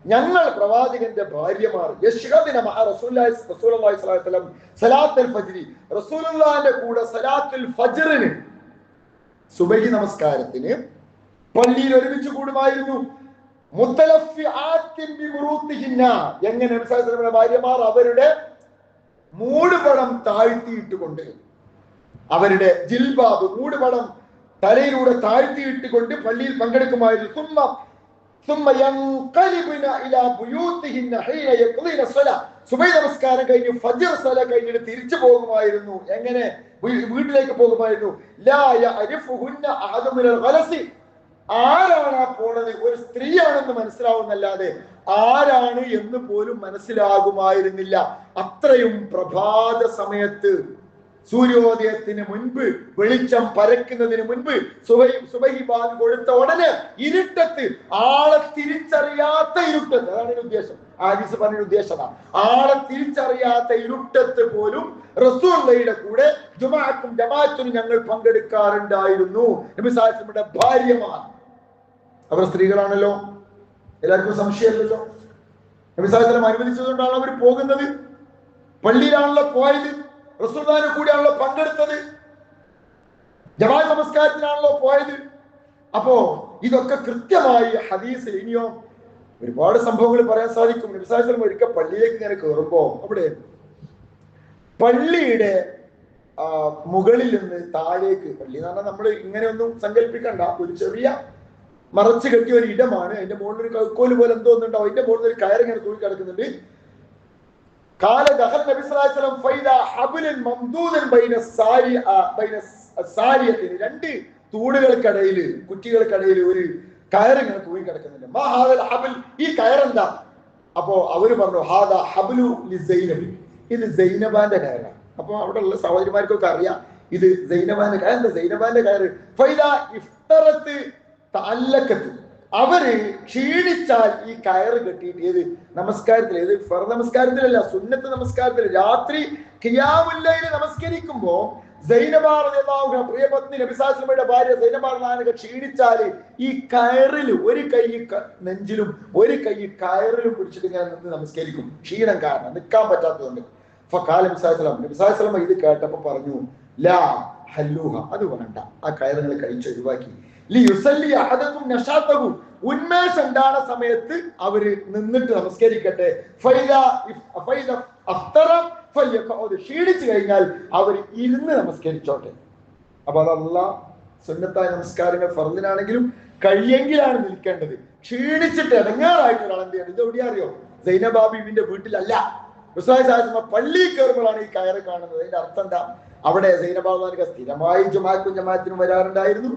ഞങ്ങൾ പ്രവാചകന്റെ ഭാര്യമാർ യശ്ഹദിന മഅ റസൂലുള്ളാഹി സ്വല്ലല്ലാഹു അലൈഹി വസല്ലം സലാത്തുൽ ഫജ്രി, റസൂലുള്ളാഹിന്റെ കൂടെ സലാത്തുൽ ഫജ്റിന്, സുബഹി നമസ്കാരത്തിന് പള്ളിയിൽ ഒരുമിച്ച് കൂടുമായിരുന്നു. മുത്തലഫിആത്തിൻ ബിമുറൂത്തിഹിന്ന, എങ്ങനെ നബി സല്ലല്ലാഹു അലൈഹി വസല്ലം ഭാര്യമാർ അവരുടെ മൂടുപടം താഴ്ത്തിയിട്ടുകൊണ്ട്, അവരുടെ ജിൽബാബ് മൂടുപടം തലയിലൂടെ താഴ്ത്തിയിട്ടുകൊണ്ട് പള്ളിയിൽ പങ്കെടുക്കുമായിരുന്നു. സുബഹി നമസ്കാരം കഴിഞ്ഞ് ഫജ്ർ സ്വല കഴിഞ്ഞിട്ട് തിരിച്ചു പോകുമായിരുന്നു. എങ്ങനെ? വീട്ടിലേക്ക് പോകുമായിരുന്നു. ആരാണ് ആ പോണത്? ഒരു സ്ത്രീയാണെന്ന് മനസ്സിലാവുന്നല്ലാതെ ആരാണ് എന്ന് പോലും മനസ്സിലാകുമായിരുന്നില്ല. അത്രയും പ്രഭാത സമയത്ത്, സൂര്യോദയത്തിന് മുൻപ്, വെളിച്ചം പരക്കുന്നതിന് മുൻപ്, സുബഹി ബാങ്ക് കൊടുത്ത ഉടനെ ഇരുട്ടത്ത്, ആളെ തിരിച്ചറിയാത്ത ഇരുട്ടത്ത്, അതാണ് ഉദ്ദേശം. ഹദീസ് പറഞ്ഞ ഉദ്ദേശം ആളെ തിരിച്ചറിയാത്ത ഇരുട്ടത്ത് പോലും റസൂലുള്ളാഹിയുടെ കൂടെ ജുമാഅത്തും ജമാഅത്തിനും ഞങ്ങൾ പങ്കെടുക്കാറുണ്ടായിരുന്നു. നബി സല്ലല്ലാഹു അലൈഹി വസല്ലമയുടെ ഭാര്യമാർ, അവർ സ്ത്രീകളാണല്ലോ, എല്ലാവർക്കും സംശയമില്ലല്ലോ. നബി സല്ലല്ലാഹു അലൈഹി വസല്ലം അനുവദിച്ചതുകൊണ്ടാണ് അവർ പോകുന്നത്. പള്ളിയിലാണല്ലോ പോയത്, റസൂലുള്ളാഹിയുടെ കൂടെയാണല്ലോ പങ്കെടുത്തത്, ജമാഅത്ത് നമസ്കാരത്തിനാണല്ലോ പോയത്. അപ്പോ ഇതൊക്കെ കൃത്യമായി ഹദീസിൽ. ഇനിയോ ഒരുപാട് സംഭവങ്ങൾ പറയാൻ സാധിക്കും. നബി സല്ലല്ലാഹു അലൈഹി വസല്ലം ഒരിക്കൽ പള്ളിയിലേക്ക് ഇങ്ങനെ കയറുമ്പോ അവിടെ പള്ളിയുടെ മുകളിൽ നിന്ന് താഴേക്ക്, പള്ളി എന്ന് പറഞ്ഞാൽ നമ്മൾ ഇങ്ങനെയൊന്നും സങ്കല്പിക്കണ്ട, ഒരു ചെറിയ മറച്ചു കെട്ടിയ ഒരു ഇടമാണ്. അതിന്റെ മുകളിൽ ഒരു കൗക്കോല് പോലെ എന്തോ ഒന്നുണ്ടാവും, അതിന്റെ മുകളിൽ ഒരു കയറിങ്ങനെ തൂക്കി കിടക്കുന്നുണ്ട്. قال دخل النبي صلى الله عليه وسلم فإذا حبل ممدود بين الساريتين, രണ്ട് തൂണുകൾക്കിടയിൽ, കുറ്റികൾക്കിടയിൽ ഒരു കയറിങ്ങനെ തൂങ്ങി കിടക്കുന്നുണ്ട്. മാ ഹാദൽ ഹബൽ, ഈ കയറെന്താ? അപ്പോ അവര് പറഞ്ഞു ഹാദാ ഹബ്ലു ലിസൈനബി, ഇത് സൈനബാന്റെ കയറാണ്. അപ്പൊ അവിടെ ഉള്ള സഹോദരിമാർക്കൊക്കെ അറിയാം ഇത് സൈനബാന്റെ കയർ. എന്താ സൈനബാന്റെ കയറ്? ഫൈദാ ഇഫ്തറത്ത് തഅല്ലഖത്ത്, അവര് ക്ഷീണിച്ചാൽ ഈ കയറ് കെട്ടിയിട്ട്, ഏത് നമസ്കാരത്തിൽ, ഏത് ഫർദ് നമസ്കാരത്തിലല്ല, സുന്നത്ത് നമസ്കാരത്തിൽ രാത്രി ഖിയാമുൽ ലൈൽ നമസ്കരിക്കുമ്പോ പ്രിയപത്നി നബി സല്ലല്ലാഹു അലൈഹി വസല്ലമയുടെ ഭാര്യ സൈനബ ക്ഷീണിച്ചാല് ഈ കയറിൽ ഒരു കൈ നെഞ്ചിലും ഒരു കൈ കയറിലും പിടിച്ചിട്ട് ഇങ്ങനെ നിന്ന് നമസ്കരിക്കും, ക്ഷീണം കാരണം നിൽക്കാൻ പറ്റാത്തതുകൊണ്ട്. നബി സല്ലല്ലാഹു അലൈഹി വസല്ലം ഇത് കേട്ടപ്പോ പറഞ്ഞു, ലാ ഹല്ലൂഹ, അത് വേണ്ട, ആ കയറുകൾ കഴിച്ച് ഒഴിവാക്കി. ഉന്മേഷം ഉണ്ടാകുന്ന സമയത്ത് അവര് നിന്നിട്ട് നമസ്കരിക്കട്ടെ. ക്ഷീണിച്ചു കഴിഞ്ഞാൽ അവർ ഇരുന്ന് നമസ്കരിച്ചോട്ടെ. അപ്പൊ അതല്ല, സുന്നത്തായ നമസ്കാരങ്ങൾ ഫർദിനാണെങ്കിലും കഴിയെങ്കിലാണ് നിൽക്കേണ്ടത്. ക്ഷീണിച്ചിട്ട് ഇടങ്ങാറായിട്ട് ഒരാൾ എന്ത് ചെയ്യണം? ഇത് എവിടെയാ അറിയോ? സൈനബാബിന്റെ വീട്ടിലല്ല, പള്ളിയിൽ കയറുമ്പോഴാണ് ഈ കയറ് കാണുന്നത്. അതിന്റെ അർത്ഥം എന്താ? അവിടെ സൈനബാബാനിക സ്ഥിരമായി ജമാഅത്തിനും വരാറുണ്ടായിരുന്നു,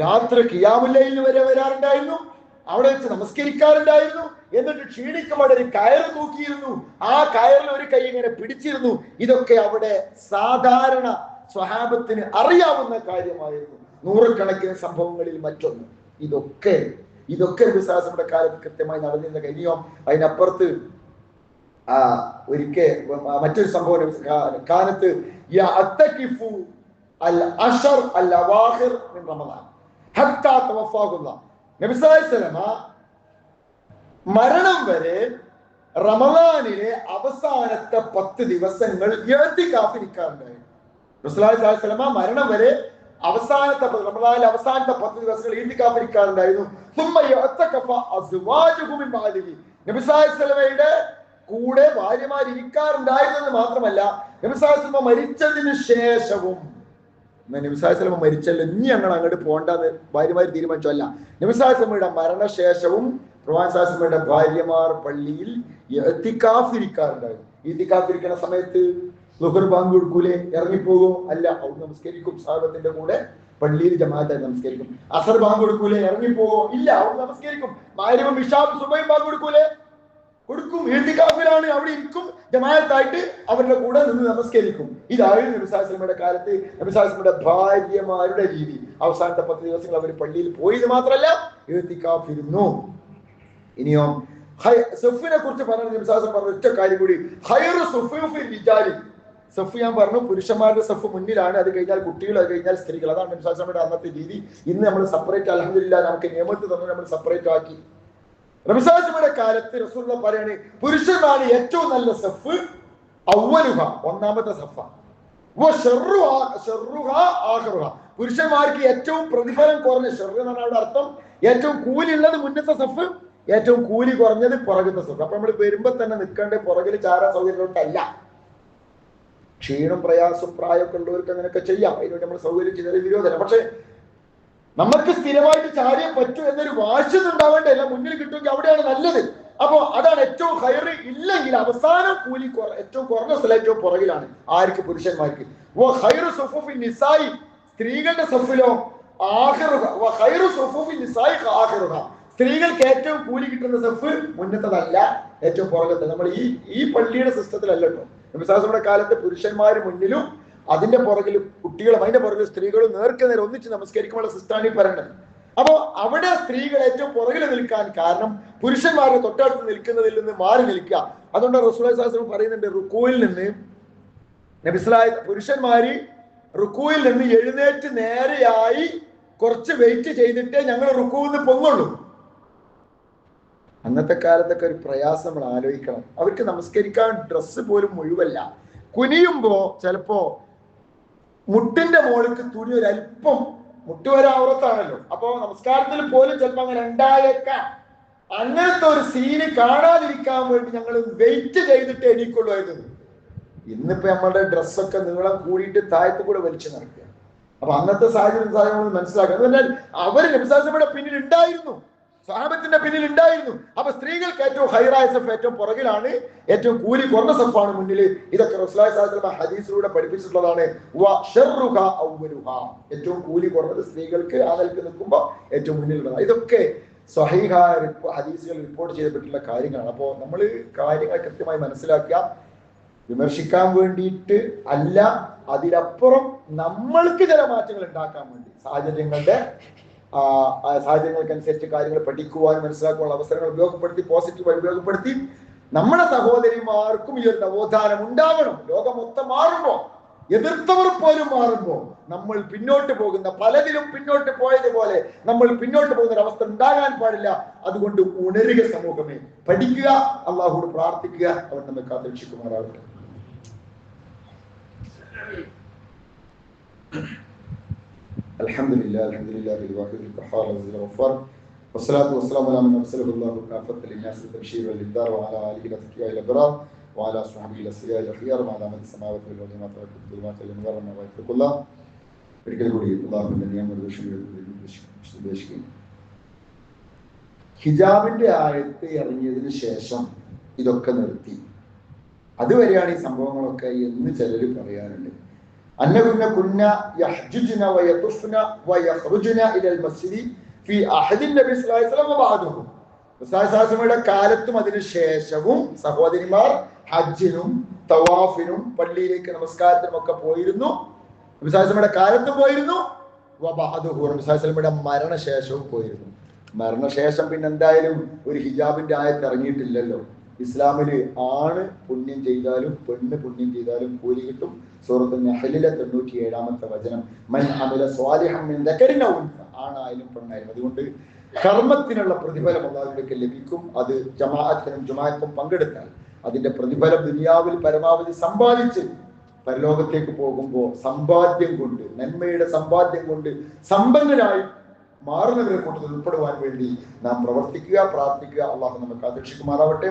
രാത്രി ഖിയാമുൽ ലൈലിന് വരെ വരാറുണ്ടായിരുന്നു, അവിടെ വെച്ച് നമസ്കരിക്കാറുണ്ടായിരുന്നു. എന്നിട്ട് ക്ഷീണിക്കുമ്പോൾ ഒരു കയറ് തൂക്കിയിരുന്നു, ആ കയറിൽ ഒരു കൈ ഇങ്ങനെ പിടിച്ചിരുന്നു. ഇതൊക്കെ അവിടെ സാധാരണ സ്വഹാബത്തിന് അറിയാവുന്ന കാര്യമായിരുന്നു. നൂറുകണക്കിന് സംഭവങ്ങളിൽ മറ്റൊന്ന്. ഇതൊക്കെ വിശ്വാസങ്ങളുടെ കാലത്ത് കൃത്യമായി നടന്നിരുന്ന കഴിഞ്ഞോ. അതിനപ്പുറത്ത് ഒരിക്കൽ മറ്റൊരു സംഭവം കാലത്ത് മരണം വരെ റമദാനിലെ അവസാനത്തെ 10 ദിവസങ്ങൾ ഇഅ്തികാഫിരിക്കാറുണ്ടായിരുന്നു. മരണം വരെ റമദാനിലെ അവസാനത്തെ 10 ദിവസങ്ങൾ ഇഅ്തികാഫിരിക്കാറുണ്ടായിരുന്നു. നബി സല്ലല്ലാഹു അലൈഹി വസല്ലമയുടെ കൂടെ ഭാര്യമാർ ഇരിക്കാറുണ്ടായിരുന്നത് മാത്രമല്ല, നബി സല്ലല്ലാഹു അലൈഹി വസല്ലം മരിച്ചതിന് ശേഷവും, നബി സല്ലല്ലാഹു അലൈഹി വസല്ലം മരിച്ചല്ലോ ഇനി ഞങ്ങൾ അങ്ങോട്ട് പോകണ്ടെന്ന് ഭാര്യമാർ തീരുമാനിച്ചല്ല, നബി സല്ലല്ലാഹു അലൈഹി വസല്ലമയുടെ മരണശേഷവും പ്രവാചകൻ സല്ലല്ലാഹു അലൈഹി വസല്ലമയുടെ ഭാര്യമാർ പള്ളിയിൽ ഇഅ്തികാഫിരിക്കാറുണ്ടായിരുന്നു. ഇഅ്തികാഫിരിക്കുന്ന സമയത്ത് ളുഹർ ബാങ്ക് കൊടുക്കൂലേ, ഇറങ്ങിപ്പോകും? അല്ല, അവിടെ നമസ്കരിക്കും, സഹാബത്തിന്റെ കൂടെ പള്ളിയിൽ ജമാഅത്തായി നമസ്കരിക്കും. അസർ ബാങ്ക് കൊടുക്കൂലേ, ഇറങ്ങിപ്പോകും? ഇല്ല, അവിടെ നമസ്കരിക്കും. മഗ്‌രിബും ഇശാഉം സുബഹിയും ബാങ്ക് കൊടുക്കൂലേ, കൊടുക്കും. ഇഅ്തികാഫിലാണ്, അവിടെ ഇരിക്കും, ജമാഅത്തായിട്ട് അവരുടെ കൂടെ നിന്ന് നമസ്കരിക്കും. ഇതായിരുന്നു നബി സല്ലല്ലാഹു അലൈഹി വസല്ലമയുടെ കാലത്ത് നബി സല്ലല്ലാഹു അലൈഹി വസല്ലമയുടെ ഭാര്യമാരുടെ രീതി. അവസാനത്തെ 10 ദിവസങ്ങൾ അവർ പള്ളിയിൽ പോയത് മാത്രമല്ല, ഇഅ്തികാഫിരുന്നു. ഇനിയോ സഫിനെ കുറിച്ച് പറഞ്ഞ നബി സല്ലല്ലാഹു അലൈഹി വസല്ലം പറഞ്ഞ ഒറ്റ കാര്യം കൂടി, ഖൈറു സുഫൂഫി റിജാലി. സഫ് ഞാൻ പറഞ്ഞു, പുരുഷന്മാരുടെ സഫ് മുന്നിലാണ്, അത് കഴിഞ്ഞാൽ കുട്ടികൾ, അത് കഴിഞ്ഞാൽ സ്ത്രീകൾ. അതാണ് നബി സല്ലല്ലാഹു അലൈഹി വസല്ലമയുടെ അന്നത്തെ രീതി. ഇന്ന് നമ്മൾ സെപ്പറേറ്റ്, അൽഹംദുലില്ലാഹ് നമുക്ക് നിയമത്ത് തന്നു, നമ്മൾ സെപ്പറേറ്റ് ആക്കി. നബി സല്ലല്ലാഹു അലൈഹി വസല്ലമയുടെ കാലത്ത് റസൂലുള്ളാഹി പറയാണ്, പുരുഷന്മാരുടെ ഏറ്റവും നല്ല സഫ് അവ്വലുഹ, ഒന്നാമത്തെ സഫ, പുരുഷന്മാർക്ക് ഏറ്റവും പ്രതിഫലം കുറഞ്ഞ, ഷർറ് എന്നാണ് അവിടെ അർത്ഥം, ഏറ്റവും കൂലി ഉള്ളത് മുന്നത്തെ സഫ്, ഏറ്റവും കൂലി കുറഞ്ഞത് പുറകത്തെ സഫ്. അപ്പൊ നമ്മൾ വരുമ്പോ തന്നെ നിൽക്കേണ്ട പുറകിൽ ചാരാ സൗകര്യത്തോട്ടല്ല. ക്ഷീണം, പ്രയാസം, പ്രായമൊക്കെ ഉള്ളവർക്ക് അങ്ങനെയൊക്കെ ചെയ്യാം, അതിനുവേണ്ടി നമ്മൾ സൗകര്യം ചെയ്താൽ വിരോധമല്ല. പക്ഷെ നമുക്ക് സ്ഥിരമായിട്ട് ചാരിയെ പറ്റൂ എന്നൊരു വാശി ഉണ്ടാവേണ്ടല്ല, മുന്നിൽ കിട്ടുമെങ്കിൽ അവിടെയാണ് നല്ലത്. അപ്പൊ അതാണ് ഏറ്റവും ഹൈറ്. ഇല്ലെങ്കിൽ അവസാനം കൂലി ഏറ്റവും കുറഞ്ഞ സ്ഥലം ഏറ്റവും പുറകിലാണ്. ആർക്ക്? പുരുഷന്മാർക്ക്. സ്ത്രീകളുടെ സഫിലോ സ്ത്രീകൾക്ക് ഏറ്റവും കൂലി കിട്ടുന്ന സഫ് മുന്നത്തതല്ല, ഏറ്റവും പുറകത്തെ. നമ്മൾ ഈ പള്ളിയുടെ സിസ്റ്റത്തിലല്ല കേട്ടോ. നബി സല്ലല്ലാഹു അലൈഹി വസല്ലമയുടെ കാലത്ത് പുരുഷന്മാര് മുന്നിലും അതിന്റെ പുറകിൽ കുട്ടികളും അതിന്റെ പുറകിൽ സ്ത്രീകളും നേർക്ക് നേരെ ഒന്നിച്ച് നമസ്കരിക്കുമ്പോൾ സിസ്റ്റാണ് ഈ പറയുന്നത്. അപ്പോ അവിടെ സ്ത്രീകൾ ഏറ്റവും പുറകിൽ നിൽക്കാൻ കാരണം പുരുഷന്മാരുടെ തൊട്ടടുത്ത് നിൽക്കുന്നതിൽ നിന്ന് മാറി നിൽക്കുക. അതുകൊണ്ട് റസൂലുള്ളാഹി സ്വല്ലല്ലാഹു അലൈഹി വസല്ലം പറയുന്നുണ്ട്, റുക്കൂയിൽ നിന്ന് പുരുഷന്മാര് റുക്കൂയിൽ നിന്ന് എഴുന്നേറ്റ് നേരെയായി കുറച്ച് വെയിറ്റ് ചെയ്തിട്ടേ ഞങ്ങൾ റുക്കൂന്ന് പൊങ്ങുള്ളൂ. അന്നത്തെ കാലത്തൊക്കെ ഒരു പ്രയാസം നമ്മൾ ആലോചിക്കണം. അവർക്ക് നമസ്കരിക്കാൻ ഡ്രസ്സ് പോലും മുഴുവല്ല. കുനിയുമ്പോ ചിലപ്പോ മുട്ടിന്റെ മുകളിലേക്ക് തുണി ഒരല്പം, മുട്ട് വരെ ഔറത്താണല്ലോ, അപ്പൊ നമസ്കാരത്തിൽ പോലും ചിലപ്പോ അങ്ങനെ ഉണ്ടായേക്കാം. അങ്ങനത്തെ ഒരു സീന് കാണാതിരിക്കാൻ വേണ്ടി ഞങ്ങൾ വെയിറ്റ് ചെയ്തിട്ട് എണീക്കൊള്ളുമായിരുന്നു. ഇന്നിപ്പോ നമ്മളുടെ ഡ്രസ്സൊക്കെ നീളം കൂടിയിട്ട് താഴത്ത് കൂടെ വലിച്ചു നടക്കുക. അപ്പൊ അന്നത്തെ സാഹചര്യം മനസ്സിലാക്കുക. അതുകൊണ്ട് അവർ നബി സല്ലല്ലാഹു അലൈഹി വസല്ലമയുടെ പിന്നിൽ ഉണ്ടായിരുന്നു, സ്വഹാബത്തിന്റെ പിന്നിൽ ഉണ്ടായിരുന്നു. അപ്പൊ സ്ത്രീകൾക്ക് ഏറ്റവും ഹൈറായ സഫ് ഏറ്റവും പുറകിലാണ്, ഏറ്റവും കൂലി കുറഞ്ഞ സഫാണ് മുന്നിൽ. ഇതൊക്കെ റസൂലുള്ളാഹി സ്വല്ലല്ലാഹു അലൈഹി വസല്ലം ഹദീസിലൂടെ പഠിപ്പിച്ചിട്ടുള്ളതാണ്. ഏറ്റവും കൂലി കുറഞ്ഞത് സ്ത്രീകൾക്ക് ആ നിലക്ക് നിൽക്കുമ്പോൾ ഏറ്റവും മുന്നിലുള്ളതാണ്. ഇതൊക്കെ സ്വഹീഹായ ഹദീസുകൾ റിപ്പോർട്ട് ചെയ്യപ്പെട്ടുള്ള കാര്യങ്ങളാണ്. അപ്പോൾ നമ്മൾ കാര്യങ്ങൾ കൃത്യമായി മനസ്സിലാക്കുക. വിമർശിക്കാൻ വേണ്ടിയിട്ട് അല്ല, അതിലപ്പുറം നമ്മൾക്ക് ചില മാറ്റങ്ങൾ ഉണ്ടാക്കാൻ വേണ്ടി സാഹചര്യങ്ങൾക്കനുസരിച്ച് കാര്യങ്ങൾ പഠിക്കുവാൻ, മനസ്സിലാക്കുവാനുള്ള അവസരങ്ങൾ ഉപയോഗപ്പെടുത്തി, പോസിറ്റീവായി ഉപയോഗപ്പെടുത്തി നമ്മുടെ സഹോദരിമാർക്കും ഈ ഒരു നവോത്ഥാനം ഉണ്ടാവണം. ലോകം മൊത്തം മാറുമ്പോ എതിർത്തവർ പോലും മാറുമ്പോൾ നമ്മൾ പിന്നോട്ട് പോകുന്ന, പലതിലും പിന്നോട്ട് പോയതുപോലെ നമ്മൾ പിന്നോട്ട് പോകുന്ന ഒരു അവസ്ഥ ഉണ്ടാകാൻ പാടില്ല. അതുകൊണ്ട് ഉണരുക സമൂഹമേ, പഠിക്കുക, അള്ളാഹുവോട് പ്രാർത്ഥിക്കുക, അവൻ നമ്മെ കാത്തുരക്ഷിക്കുമാറാവട്ടെ. അൽഹംദുലില്ലാഹി അൽഹംദുലില്ലാഹിൽ വാഹിദിൽ ഖഹാർ അൽ ഗഫാർ വസ്സലാത്തു വസ്സലാമു അലാ മൻ അർസലഹു അല്ലാഹു കാഫത്തൽ ലിന്നാസി തബ്ശീറൻ വൽ-ഇൻദാർ വഅലാ ആലിഹി വസഹ്ബിഹിൽ അബ്റാർ وعلى صحبه الأصفياء الأخيار ما دامت السماوات والأرض ما تركت ظلمات الأنوار ما وفق الله. ഒരിക്കൽ കൂടി അല്ലാഹുവിന്റെ നിയമനിർദ്ദേശങ്ങൾ ഹിജാബിന്റെ ആയത്ത് ഇറങ്ങിയതിന് ശേഷം ഇതൊക്കെ നിർത്തി. അതുവരെയാണ് ഈ സംഭവങ്ങളൊക്കെ എന്ന് ചിലർ പറയാറുണ്ട്. അന്നകുന്ന കുന്ന യഹ്ജുജ്ന വയതുഫ്ന വയഖ്റുജ്ന ഇലൽ മസ്ജിദി ഫി അഹദിൻ നബി സ്വല്ലല്ലാഹു അലൈഹി വസല്ലം വബഅദഹു. റസൂലുള്ളാഹിയുടെ കാലത്തും അതിനു ശേഷവും സഹോദരിമാർ ഹജ്ജിനും തവാഫിനും പള്ളിയിലേക്ക് നമസ്കാരത്തിനും ഒക്കെ പോയിരുന്നു. നബിയുടെ കാലത്തും പോയിരുന്നു, നബിയുടെ മരണശേഷവും പോയിരുന്നു. മരണശേഷം പിന്നെ എന്തായാലും ഒരു ഹിജാബിന്റെ ആയത്ത് ഇറങ്ങിയിട്ടില്ലല്ലോ. ഇസ്ലാമില് ആണ് പുണ്യം ചെയ്താലും പെണ്ണ് പുണ്യം ചെയ്താലും കൂലി കിട്ടും. സൂറത്ത് നഹ്ലിലെ 97-ാമത്തെ വചനം, മൻ അമില സ്വാലിഹൻ മിൻ ദക്കരിൻ ഔ ഉൻസ, ആണായാലും പെണ്ണായാലും. അതുകൊണ്ട് കർമ്മത്തിനുള്ള പ്രതിഫലം അല്ലാഹുവിലേക്ക് ലഭിക്കും. അത് ജമാഅത്തിനും ജുമാഅക്കും പങ്കെടുത്താൽ അതിന്റെ പ്രതിഫലം ദുനിയാവിൽ പരമാവധി സമ്പാദിച്ച് പരലോകത്തേക്ക് പോകുമ്പോൾ സമ്പാദ്യം കൊണ്ട്, നന്മയുടെ സമ്പാദ്യം കൊണ്ട് സമ്പന്നരായി മാറുന്നവരെ കൂട്ടത്തിൽ ഉൾപ്പെടുവാൻ വേണ്ടി നാം പ്രവർത്തിക്കുക, പ്രാർത്ഥിക്കുക. അള്ളാഹു നമുക്ക് ആദർശിക്കുമാറാവട്ടെ.